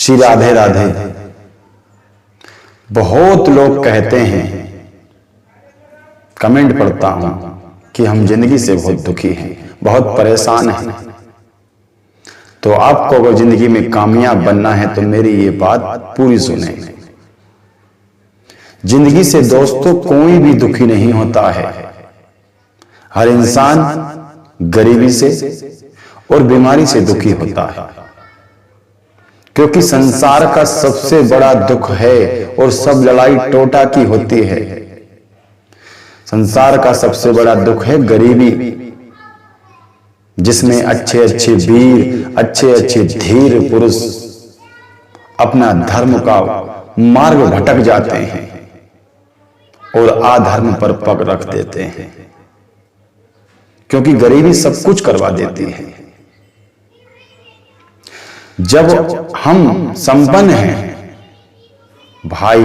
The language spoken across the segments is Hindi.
श्री राधे राधे। बहुत लोग कहते हैं, कमेंट पढ़ता हूं कि हम जिंदगी से बहुत दुखी हैं, बहुत परेशान हैं। तो आपको अगर जिंदगी में कामयाब बनना है तो मेरी ये बात पूरी सुने। जिंदगी से दोस्तों कोई भी दुखी नहीं होता है। हर इंसान गरीबी से और बीमारी से दुखी होता है, क्योंकि संसार का सबसे बड़ा दुख है और सब लड़ाई टोटा की होती है। संसार का सबसे बड़ा दुख है गरीबी, जिसमें अच्छे अच्छे वीर, अच्छे अच्छे धीर पुरुष अपना धर्म का मार्ग भटक जाते हैं और अधर्म पर पग रख देते हैं, क्योंकि गरीबी सब कुछ करवा देती है। जब हम संपन्न हैं, भाई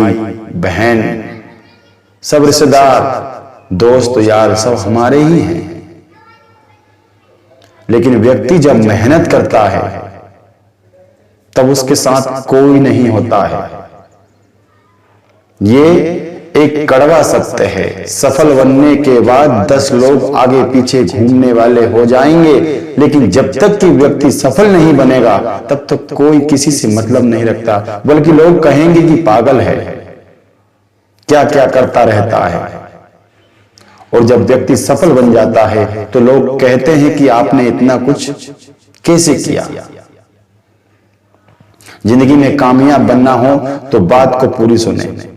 बहन सब रिश्तेदार दोस्त यार सब हमारे ही हैं, लेकिन व्यक्ति जब मेहनत करता है तब उसके साथ कोई नहीं होता है। ये एक कड़वा सत्य है। सफल बनने के बाद 10 लोग आगे पीछे घूमने वाले हो जाएंगे, लेकिन जब तक कि व्यक्ति सफल नहीं बनेगा तब तक कोई किसी से मतलब नहीं रखता, बल्कि लोग कहेंगे कि पागल है, क्या क्या करता रहता है। और जब व्यक्ति सफल बन जाता है तो लोग कहते हैं कि आपने इतना कुछ कैसे किया। जिंदगी में कामयाब बनना हो तो बात को पूरी सुने।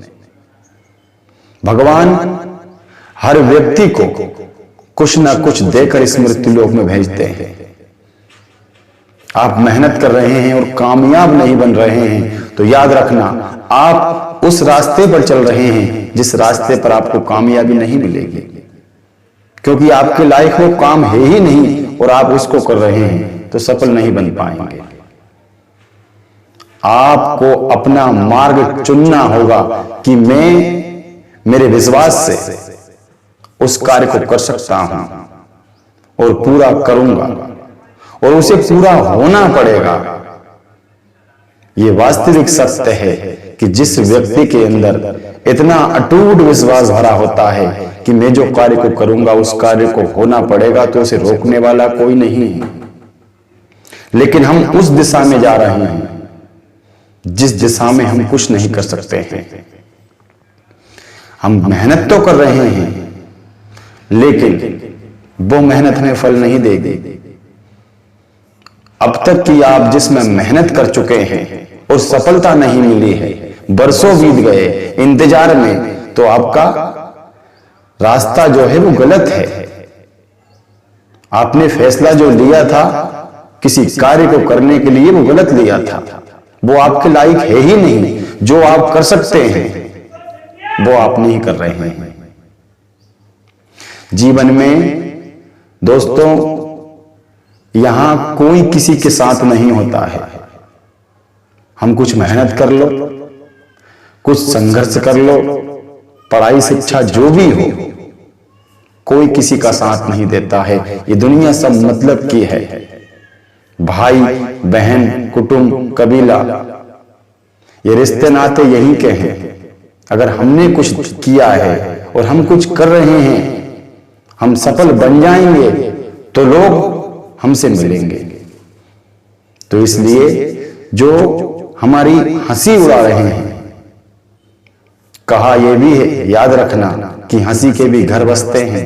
भगवान हर व्यक्ति को कुछ ना कुछ देकर इस मृत्यु लोक में भेजते हैं। आप मेहनत कर रहे हैं और कामयाब नहीं बन रहे हैं तो याद रखना, आप उस रास्ते पर चल रहे हैं जिस रास्ते पर आपको कामयाबी नहीं मिलेगी, क्योंकि आपके लायक वो काम है ही नहीं और आप उसको कर रहे हैं तो सफल नहीं बन पाएंगे। आपको अपना मार्ग चुनना होगा कि मैं मेरे विश्वास से उस कार्य को कर सकता हूं और पूरा करूंगा और उसे पूरा होना पड़ेगा। यह वास्तविक सत्य है कि जिस व्यक्ति के अंदर इतना अटूट विश्वास भरा होता है कि मैं जो कार्य को करूंगा उस कार्य को होना पड़ेगा, तो उसे रोकने वाला कोई नहीं है। लेकिन हम उस दिशा में जा रहे हैं जिस दिशा में हम कुछ नहीं कर सकते हैं। हम मेहनत तो कर रहे हैं, लेकिन वो मेहनत हमें फल नहीं देगी। अब तक की आप जिसमें मेहनत कर चुके हैं और सफलता नहीं मिली है, बरसों बीत गए इंतजार में, तो आपका रास्ता जो है वो गलत है। आपने फैसला जो लिया था किसी कार्य को करने के लिए वो गलत लिया था, वो आपके लायक है ही नहीं। जो आप कर सकते हैं वो आप नहीं कर रहे हैं। जीवन में दोस्तों यहां कोई किसी के साथ नहीं होता है। हम कुछ मेहनत कर लो, कुछ संघर्ष कर लो, पढ़ाई शिक्षा जो भी हो, कोई किसी का साथ नहीं देता है। ये दुनिया सब मतलब की है। भाई बहन कुटुंब कबीला, ये रिश्ते नाते यही के हैं। अगर हमने कुछ किया है और हम कुछ कर रहे हैं, हम सफल बन जाएंगे तो लोग हमसे मिलेंगे। तो इसलिए जो हमारी हंसी उड़ा रहे हैं, कहा यह भी है, याद रखना कि हंसी के भी घर बसते हैं।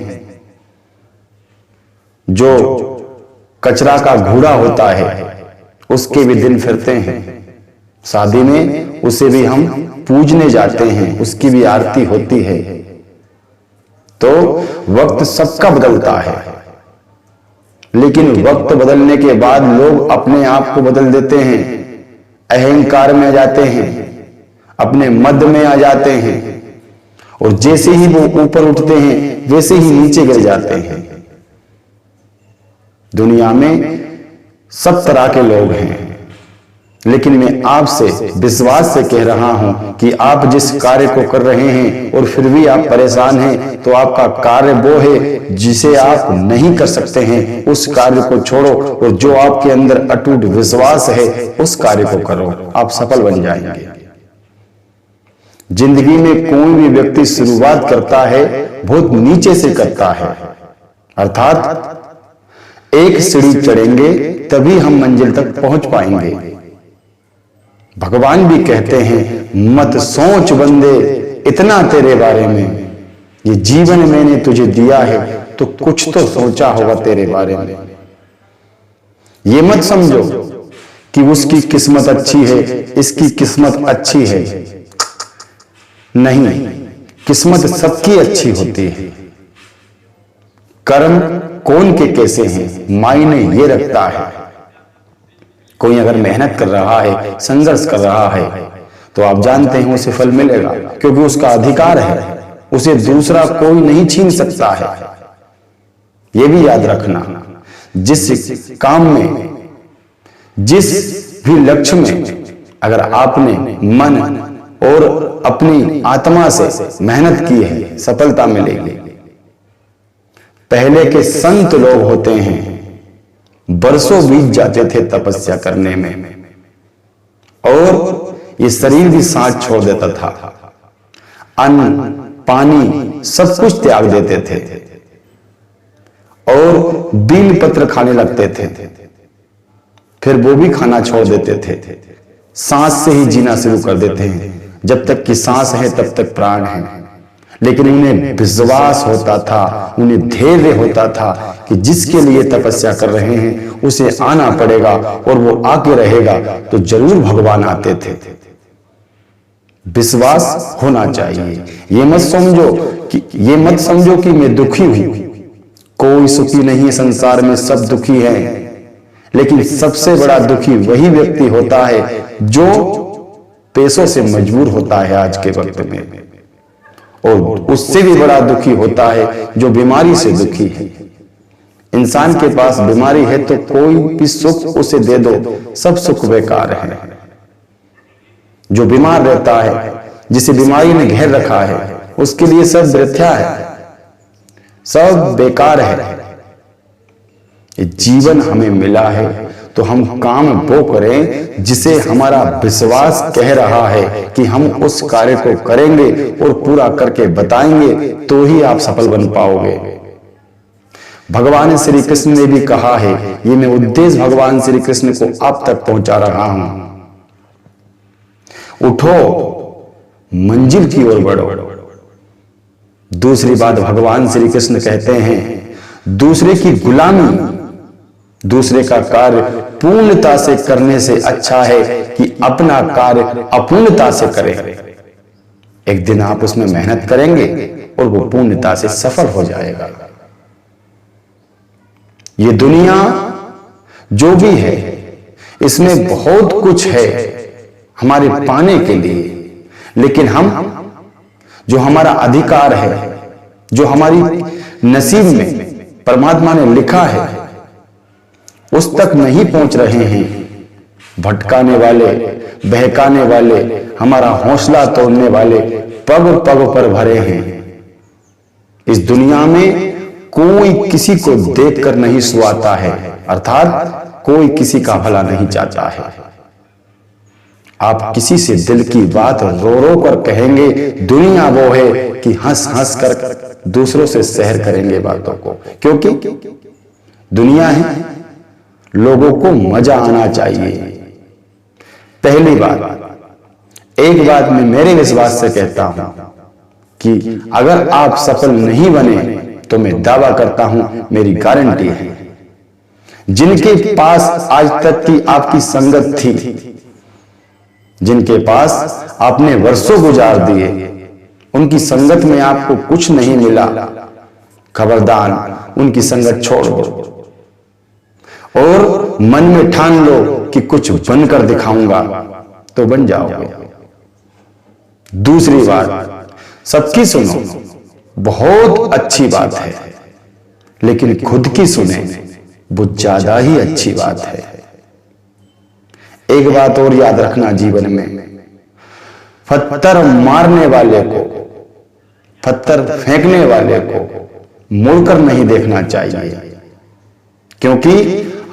जो कचरा का घूड़ा होता है उसके भी दिन फिरते हैं। शादी में उसे भी हम पूजने जाते हैं, उसकी भी आरती होती है। तो वक्त सबका बदलता है, लेकिन वक्त बदलने के बाद लोग अपने आप को बदल देते हैं, अहंकार में आ जाते हैं, अपने मद में आ जाते हैं, और जैसे ही वो ऊपर उठते हैं वैसे ही नीचे गिर जाते हैं। दुनिया में सब तरह के लोग हैं। लेकिन मैं आपसे विश्वास से कह रहा हूं कि आप जिस कार्य को कर रहे हैं और फिर भी आप परेशान हैं, तो आपका कार्य वो है जिसे आप नहीं कर सकते हैं। उस कार्य को छोड़ो और जो आपके अंदर अटूट विश्वास है उस कार्य को करो, आप सफल बन जाएंगे। जिंदगी में कोई भी व्यक्ति शुरुआत करता है बहुत नीचे से करता है, अर्थात एक सीढ़ी चढ़ेंगे तभी हम मंजिल तक पहुंच पाएंगे। भगवान भी कहते हैं, मत सोच बंदे इतना तेरे बारे में, ये जीवन मैंने तुझे दिया है तो कुछ तो सोचा होगा तेरे बारे में। ये मत समझो कि उसकी किस्मत अच्छी है, इसकी किस्मत अच्छी है। नहीं, किस्मत सबकी अच्छी होती है। कर्म कौन के कैसे हैं मायने ये रखता है। कोई अगर मेहनत कर रहा है, संघर्ष कर रहा है, तो आप जानते हैं उसे फल मिलेगा, क्योंकि उसका अधिकार है, उसे दूसरा कोई नहीं छीन सकता है। यह भी याद रखना, जिस काम में, जिस भी लक्ष्य में अगर आपने मन और अपनी आत्मा से मेहनत की है, सफलता मिलेगी। पहले के संत लोग होते हैं, बरसों बीत जाते थे तपस्या करने में, और ये शरीर भी साथ छोड़ देता था, अन्न पानी सब कुछ त्याग देते थे और बील पत्र खाने लगते थे, फिर वो भी खाना छोड़ देते थे। सांस से ही जीना शुरू कर देते हैं, जब तक कि सांस है तब तक प्राण है। लेकिन उन्हें विश्वास होता था, उन्हें धैर्य होता था कि जिसके लिए तपस्या कर रहे हैं उसे आना पड़ेगा, और वो आके रहेगा तो जरूर भगवान आते थे। विश्वास होना चाहिए। ये मत समझो कि मैं दुखी हूं, कोई सुखी नहीं है संसार में, सब दुखी हैं। लेकिन सबसे बड़ा दुखी वही व्यक्ति होता है जो पैसों से मजबूर होता है आज के वक्त में, और उससे भी बड़ा दुखी होता है जो बीमारी से दुखी है। इंसान के पास बीमारी है तो कोई भी सुख उसे दे दो, सब सुख बेकार है। जो बीमार रहता है, जिसे बीमारी ने घेर रखा है, उसके लिए सब व्यर्थ है, सब बेकार है। ये जीवन हमें मिला है तो हम काम वो करें जिसे हमारा विश्वास कह रहा है कि हम उस कार्य को करेंगे और पूरा करके बताएंगे, तो ही आप सफल बन पाओगे। भगवान श्री कृष्ण ने भी कहा है, ये मैं उद्देश्य भगवान श्री कृष्ण को आप तक पहुंचा रहा हूं, उठो मंजिल की ओर बढ़ो। दूसरी बात भगवान श्री कृष्ण कहते हैं, दूसरे की गुलामी, दूसरे का कार्य पूर्णता से करने से अच्छा है कि अपना कार्य अपूर्णता से करें। एक दिन आप उसमें मेहनत करेंगे और वो पूर्णता से सफल हो जाएगा। ये दुनिया जो भी है, इसमें बहुत कुछ है हमारे पाने के लिए, लेकिन हम जो हमारा अधिकार है, जो हमारी नसीब में परमात्मा ने लिखा है, उस तक नहीं पहुंच रहे हैं। भटकाने वाले, बहकाने वाले, हमारा हौसला तोड़ने वाले पग पग पर भरे हैं। इस दुनिया में कोई किसी को देखकर नहीं सुहाता है, अर्थात कोई किसी का भला नहीं चाहता है। आप किसी से दिल की बात रो रो कर कहेंगे, दुनिया वो है कि हंस हंस कर दूसरों से शेयर करेंगे बातों को, क्योंकि दुनिया है, लोगों को मजा आना चाहिए। पहली बात, एक बात मैं मेरे विश्वास से कहता हूं कि अगर आप सफल नहीं बने तो मैं दावा करता हूं, मेरी गारंटी है, जिनके पास आज तक की आपकी संगत थी, जिनके पास आपने वर्षों गुजार दिए, उनकी संगत में आपको कुछ नहीं मिला, खबरदार उनकी संगत छोड़ दो और मन में ठान लो कि कुछ बनकर दिखाऊंगा, तो बन जाओगे। दूसरी बात, सबकी सुनो, बहुत अच्छी बात है, लेकिन खुद की सुने, वो ज्यादा ही अच्छी बात है। एक बात और याद रखना जीवन में, पत्थर मारने वाले को, पत्थर फेंकने वाले को मुड़कर नहीं देखना चाहिए, क्योंकि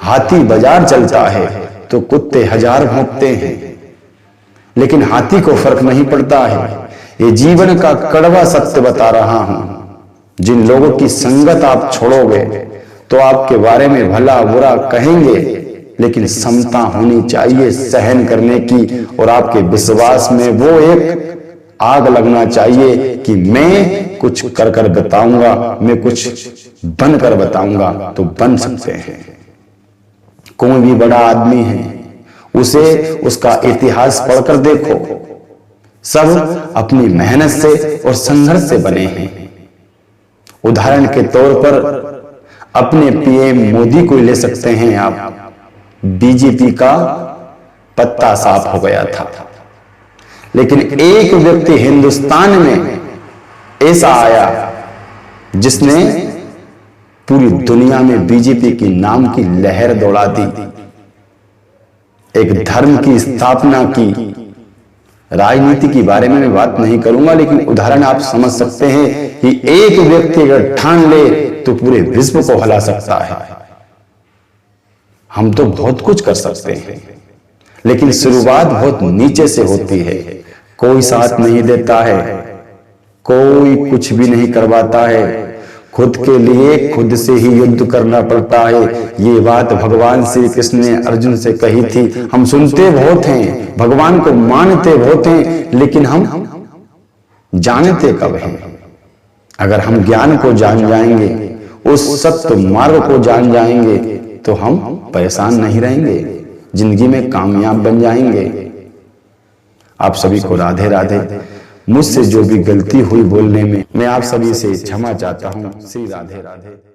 हाथी बाजार चलता है तो कुत्ते हजार भौंकते हैं, लेकिन हाथी को फर्क नहीं पड़ता है। ये जीवन का कड़वा सत्य बता रहा हूं। जिन लोगों की संगत आप छोड़ोगे तो आपके बारे में भला बुरा कहेंगे, लेकिन क्षमता होनी चाहिए सहन करने की, और आपके विश्वास में वो एक आग लगना चाहिए कि मैं कुछ कर कर बताऊंगा, मैं कुछ बनकर बताऊंगा। तो बन सकते हैं। कोई भी बड़ा आदमी है, उसे उसका इतिहास पढ़कर देखो, सब अपनी मेहनत से और संघर्ष से बने हैं। उदाहरण के तौर पर अपने पीएम मोदी को ले सकते हैं आप। बीजेपी का पत्ता साफ हो गया था, लेकिन एक व्यक्ति हिंदुस्तान में ऐसा आया जिसने पूरी दुनिया में बीजेपी की नाम की लहर दौड़ा दी, एक धर्म की स्थापना की। राजनीति के बारे में मैं बात नहीं करूंगा, लेकिन उदाहरण आप समझ सकते हैं कि एक व्यक्ति अगर ठान ले तो पूरे विश्व को हिला सकता है। हम तो बहुत कुछ कर सकते हैं, लेकिन शुरुआत बहुत नीचे से होती है। कोई साथ नहीं देता है, कोई कुछ भी नहीं करवाता है, खुद के लिए खुद से ही युद्ध करना पड़ता है। ये बात भगवान श्री कृष्ण ने अर्जुन से कही थी। हम सुनते बहुत हैं, भगवान को मानते बहुत हैं, लेकिन हम जानते कब हैं? अगर हम ज्ञान को जान जाएंगे, उस सत्य मार्ग को जान जाएंगे, तो हम परेशान नहीं रहेंगे, जिंदगी में कामयाब बन जाएंगे। आप सभी को राधे राधे। मुझसे जो भी गलती हुई बोलने में, मैं आप सभी से क्षमा चाहता हूं। श्री राधे राधे।